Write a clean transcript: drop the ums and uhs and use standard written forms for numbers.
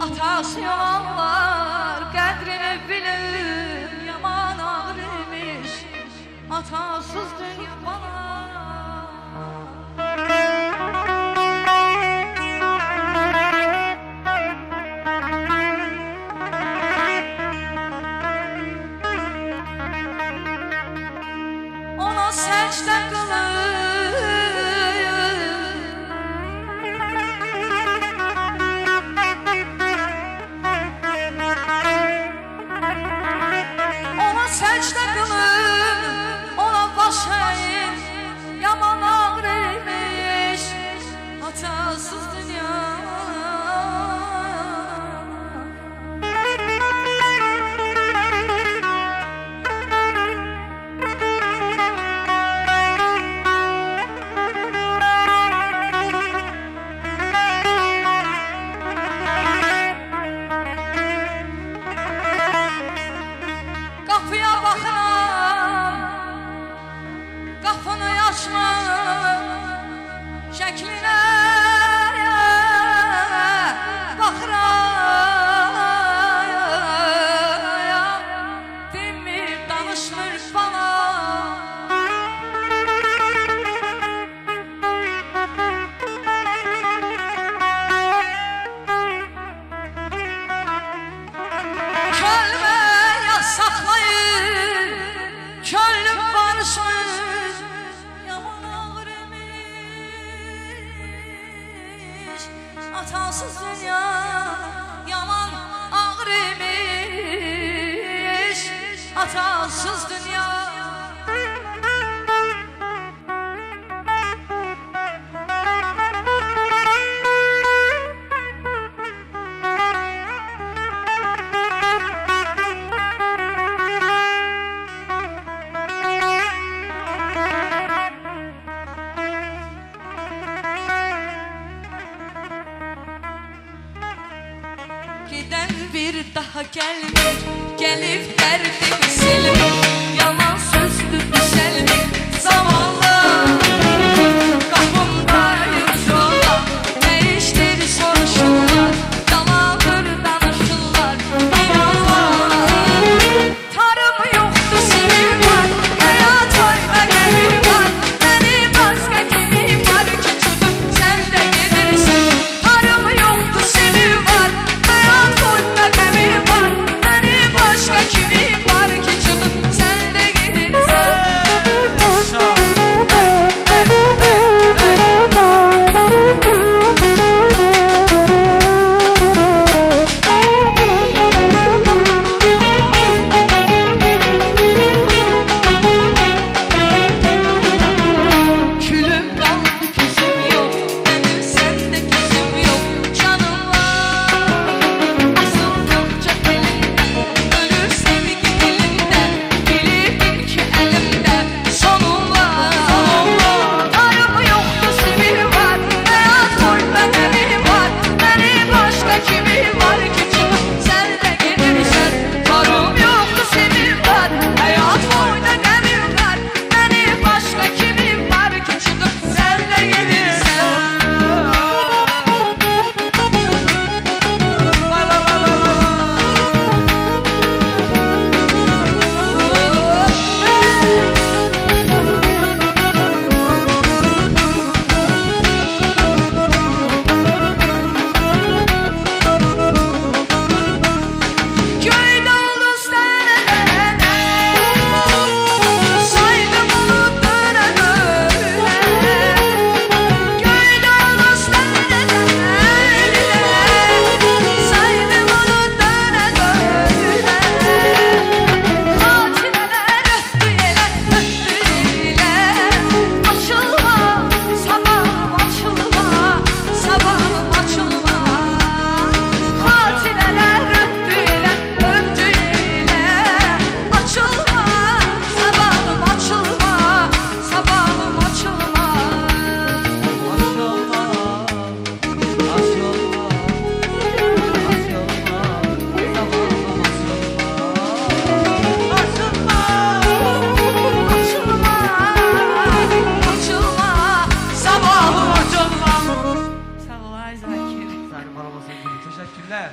Atası yalanlar qədrini bilir, yaman ağır imiş atasız dünya bana. Ona səcdə qılır, ona səcdə qılır, ona baş əyir, yaman ağır imiş atasız dünya. Qapıya baxıram, qapını açma, şəklinə baxıram, dinmir, danışmır bana. Kölmə yasaqlayır, könlüm barışmır, yaman ağır imiş atasız dünya, yaman ağır imiş atasız dünya. Giden bir daha gelmir, gelip derdimi silmir, yalan sözlü güzellik zamanla. Kapımdayım yola, değiştir soruşurlar, yalandır danışırlar, inanlar. Tarım yoktu sevim var, hayat oyna gemim var, beni başka kimim var ki tutup sen de gelirsin. Tarım yoktu sevim var, hayat oyna gemim var, beni başka kimim var ki tutup sen de gelirsin. Külüm kaldı küsüm yok, benim sende küsüm yok, canım var. Asıldıkça elinden, ölür sevgi elinden, bilir ki elimde sonum var. Tarım yoktu sevim var, hayat oyna gemim var, beni başka kimim var ki çıkıp sen de gelirsen. Tarım yoktu sevim var, hayat oyna gemim var, beni başka kimim var ki çıkıp sen de gelirsen. Köyde ulus derede, saydım bulutlara böyle. Köyde ulus derede, saydım bulutlara böyle. Hatimeler öttü yele, açılma, sabahım açılma, sabahım açılma. Hatimeler öttü yele, açılma, sabahım açılma, sabahım açılma. Açılma, sabahım açılma. Sağ ol Aydın Akif. Senin bana basın gibi. Teşekkürler.